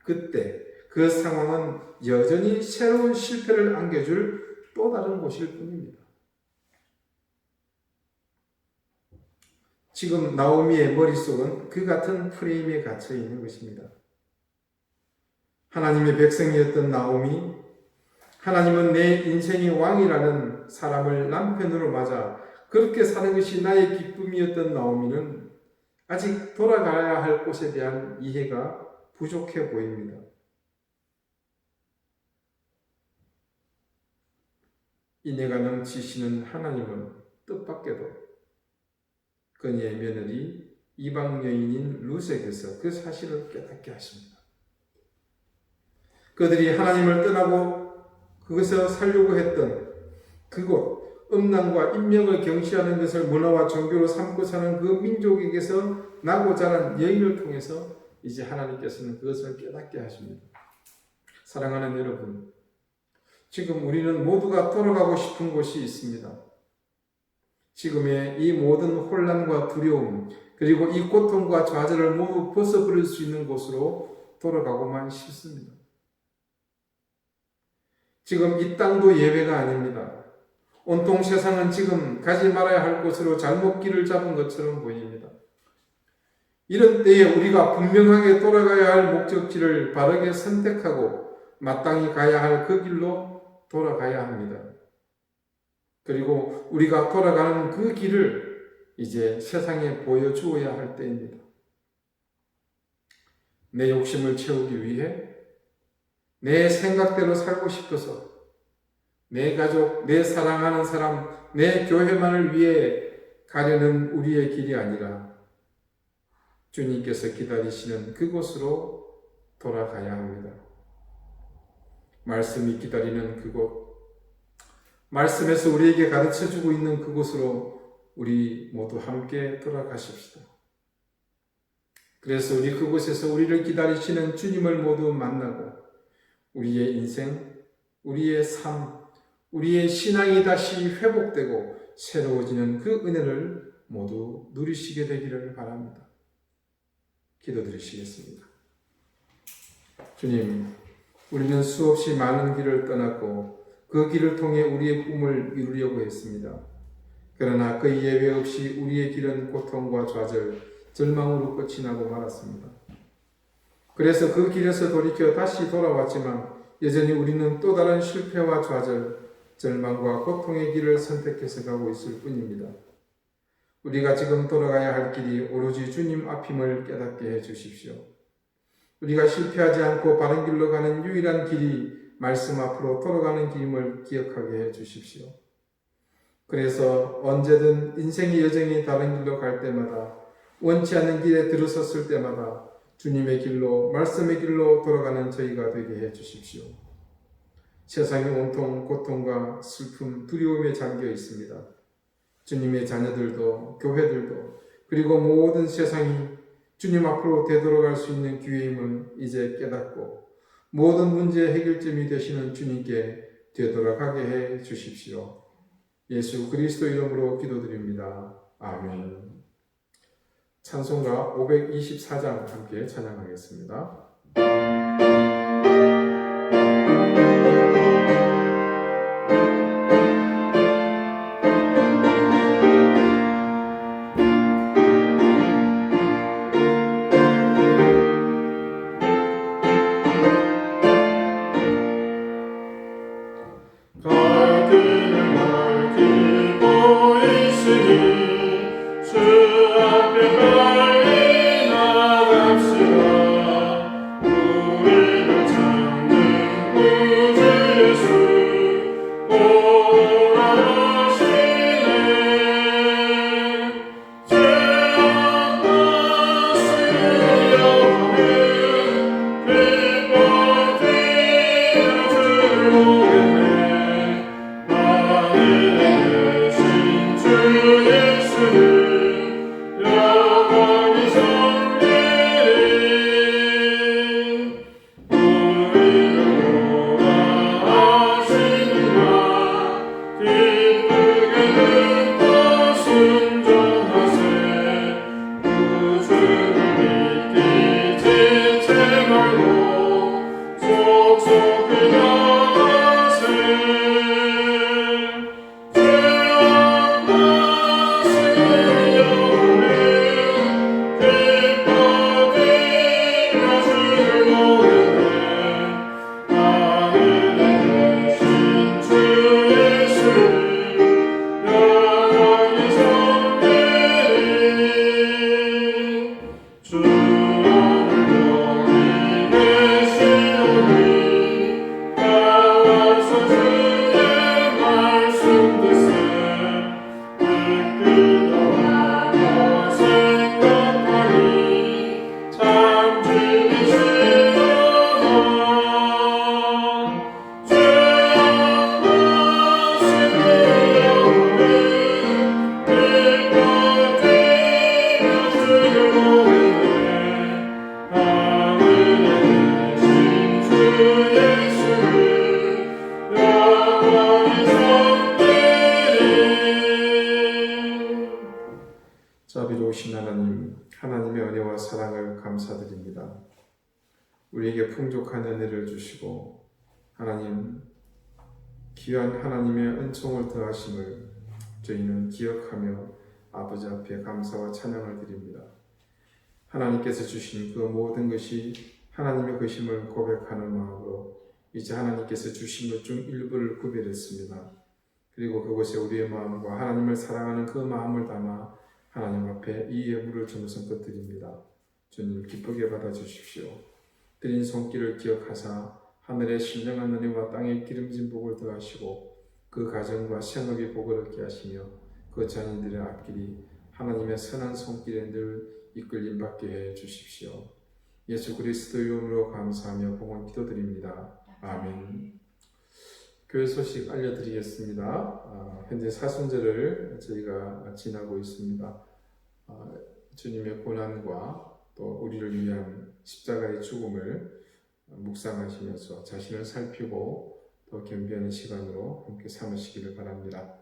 그때 그 상황은 여전히 새로운 실패를 안겨줄 또 다른 곳일 뿐입니다. 지금 나오미의 머릿속은 그 같은 프레임에 갇혀 있는 것입니다. 하나님의 백성이었던 나오미, 하나님은 내 인생의 왕이라는 사람을 남편으로 맞아 그렇게 사는 것이 나의 기쁨이었던 나오미는 아직 돌아가야 할 곳에 대한 이해가 부족해 보입니다. 인애가 넘치시는 하나님은 뜻밖에도 그녀의 며느리 이방 여인인 룻에게서 그 사실을 깨닫게 하십니다. 그들이 하나님을 떠나고 그것에서 살려고 했던 그곳, 음란과 인명을 경시하는 것을 문화와 종교로 삼고 사는 그 민족에게서 나고 자란 여인을 통해서 이제 하나님께서는 그것을 깨닫게 하십니다. 사랑하는 여러분, 지금 우리는 모두가 돌아가고 싶은 곳이 있습니다. 지금의 이 모든 혼란과 두려움, 그리고 이 고통과 좌절을 모두 벗어버릴 수 있는 곳으로 돌아가고만 싶습니다. 지금 이 땅도 예외가 아닙니다. 온통 세상은 지금 가지 말아야 할 곳으로 잘못 길을 잡은 것처럼 보입니다. 이런 때에 우리가 분명하게 돌아가야 할 목적지를 바르게 선택하고 마땅히 가야 할 그 길로 돌아가야 합니다. 그리고 우리가 돌아가는 그 길을 이제 세상에 보여주어야 할 때입니다. 내 욕심을 채우기 위해, 내 생각대로 살고 싶어서, 내 가족, 내 사랑하는 사람, 내 교회만을 위해 가려는 우리의 길이 아니라 주님께서 기다리시는 그곳으로 돌아가야 합니다. 말씀이 기다리는 그곳, 말씀에서 우리에게 가르쳐주고 있는 그곳으로 우리 모두 함께 돌아가십시다. 그래서 우리 그곳에서 우리를 기다리시는 주님을 모두 만나고 우리의 인생, 우리의 삶, 우리의 신앙이 다시 회복되고 새로워지는 그 은혜를 모두 누리시게 되기를 바랍니다. 기도드리시겠습니다. 주님, 우리는 수없이 많은 길을 떠났고 그 길을 통해 우리의 꿈을 이루려고 했습니다. 그러나 그 예외 없이 우리의 길은 고통과 좌절, 절망으로 끝이 나고 말았습니다. 그래서 그 길에서 돌이켜 다시 돌아왔지만 여전히 우리는 또 다른 실패와 좌절, 절망과 고통의 길을 선택해서 가고 있을 뿐입니다. 우리가 지금 돌아가야 할 길이 오로지 주님 앞임을 깨닫게 해 주십시오. 우리가 실패하지 않고 바른 길로 가는 유일한 길이 말씀 앞으로 돌아가는 길임을 기억하게 해 주십시오. 그래서 언제든 인생의 여정이 다른 길로 갈 때마다, 원치 않는 길에 들어섰을 때마다 주님의 길로, 말씀의 길로 돌아가는 저희가 되게 해 주십시오. 세상이 온통 고통과 슬픔, 두려움에 잠겨 있습니다. 주님의 자녀들도, 교회들도, 그리고 모든 세상이 주님 앞으로 되돌아갈 수 있는 기회임을 이제 깨닫고 모든 문제의 해결점이 되시는 주님께 되돌아가게 해 주십시오. 예수 그리스도 이름으로 기도드립니다. 아멘. 찬송가 524장 함께 찬양하겠습니다. 갈 길을 밝히고 있으니 주 앞에 빨리 나갑시다. 우리를 찾는 구주 예수 오라 하시네. 죄악 마시는 영혼은 기뻐 뛰어 주를 보겠네. 하늘에 계신 주 예수는 영원히 성계리. 우리를 돌아하시는가 기쁘게 듣고 순종하세. 구주를 믿기 지체 말고 속속히 나가세. 죄악 마시는 영혼은 기뻐 뛰어 주를 보겠네. 하늘에 계신 주 예수는 영원히 성계리. 주 오늘 여기 계시오니 나와서 주의 말씀 듣세. 이끌어가며 생각하니 참 즐기시려나. 죄악 마시는 영혼은 기뻐 뛰어 주를 보겠네. 하늘에 계신 주 예수는 영원히 성계리. 자비로우신 하나님, 하나님의 은혜와 사랑을 감사드립니다. 우리에게 풍족한 은혜를 주시고 하나님, 귀한 하나님의 은총을 더하심을 저희는 기억하며 아버지 앞에 감사와 찬양을 드립니다. 하나님께서 주신 그 모든 것이 하나님의 것임을 고백하는 마음으로 이제 하나님께서 주신 것 중 일부를 구별했습니다. 그리고 그곳에 우리의 마음과 하나님을 사랑하는 그 마음을 담아 하나님 앞에 이 예물을 정성껏 드립니다. 주님 기쁘게 받아주십시오. 드린 손길을 기억하사 하늘의 신령한 은혜와 땅의 기름진 복을 더하시고 그 가정과 생업이 복을 얻게 하시며 그 자녀들의 앞길이 하나님의 선한 손길에 늘 이끌림 받게 해 주십시오. 예수 그리스도의 이름으로 감사하며 복원 기도드립니다. 아멘. 교회 소식 알려드리겠습니다. 현재 사순절을 저희가 지나고 있습니다. 주님의 고난과 또 우리를 위한 십자가의 죽음을 묵상하시면서 자신을 살피고 또 겸비하는 시간으로 함께 삼으시기를 바랍니다.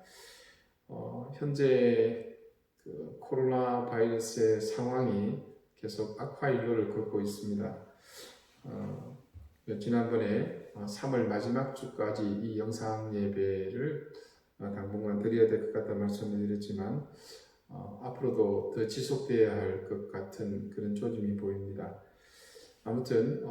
현재 그 코로나 바이러스의 상황이 계속 악화일로를 걷고 있습니다. 지난번에 3월 마지막 주까지 이 영상 예배를 당분간 드려야 될 것 같다 말씀을 드렸지만 앞으로도 더 지속되어야 할 것 같은 그런 조짐이 보입니다. 아무튼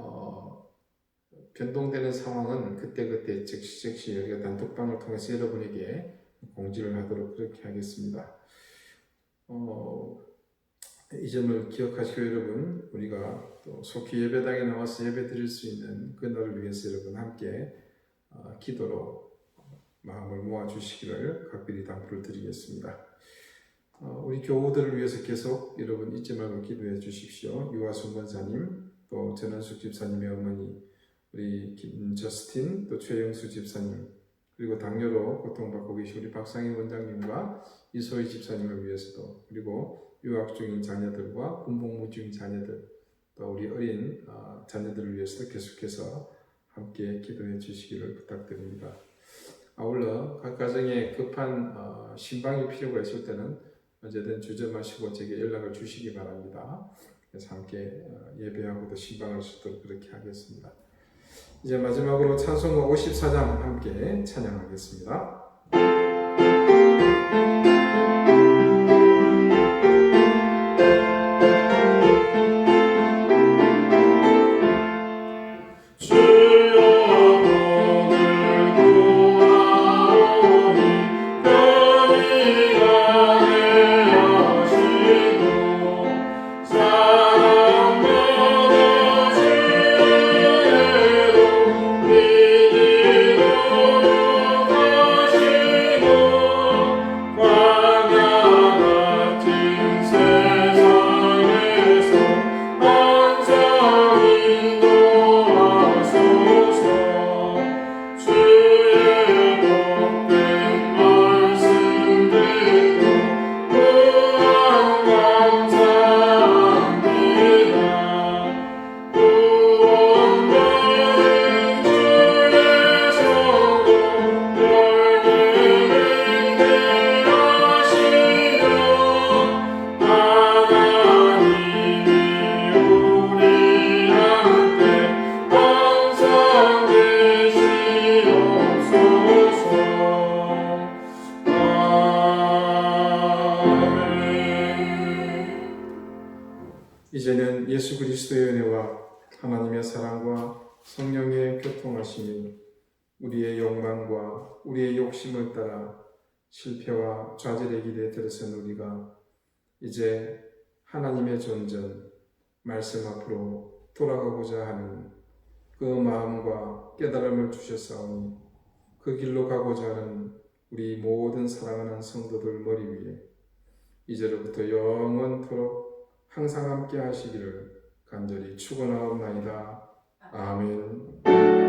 변동되는 상황은 그때그때 즉시 우리가 단톡방을 통해서 여러분에게 공지를 하도록 그렇게 하겠습니다. 이 점을 기억하시고 여러분, 우리가 또 속히 예배당에 나와서 예배 드릴 수 있는 그날을 위해서 여러분 함께 기도로 마음을 모아주시기를 각별히 당부를 드리겠습니다. 우리 교우들을 위해서 계속 여러분 잊지 말고 기도해 주십시오. 유아순 권사님, 또 전원숙 집사님의 어머니, 우리 김저스틴, 또 최영수 집사님, 그리고 당뇨로 고통받고 계신 우리 박상희 원장님과 이소희 집사님을 위해서도, 그리고 유학 중인 자녀들과 군복무 중인 자녀들, 또 우리 어린 자녀들을 위해서도 계속해서 함께 기도해 주시기를 부탁드립니다. 아울러 각 가정에 급한 신방이 필요가 있을 때는 언제든 주저마시고 제게 연락을 주시기 바랍니다. 그래서 함께 예배하고도 신방할 수 있도록 그렇게 하겠습니다. 이제 마지막으로 찬송가 54장 함께 찬양하겠습니다. 주여 오늘 예수 그리스도의 은혜와 하나님의 사랑과 성령의 교통하심이 우리의 욕망과 우리의 욕심을 따라 실패와 좌절의 길에 들어선 우리가 이제 하나님의 존전, 말씀 앞으로 돌아가고자 하는 그 마음과 깨달음을 주셨사오니 그 길로 가고자 하는 우리 모든 사랑하는 성도들 머리 위에 이제로부터 영원토록 항상 함께 하시기를 간절히 축원하옵나이다. 아멘.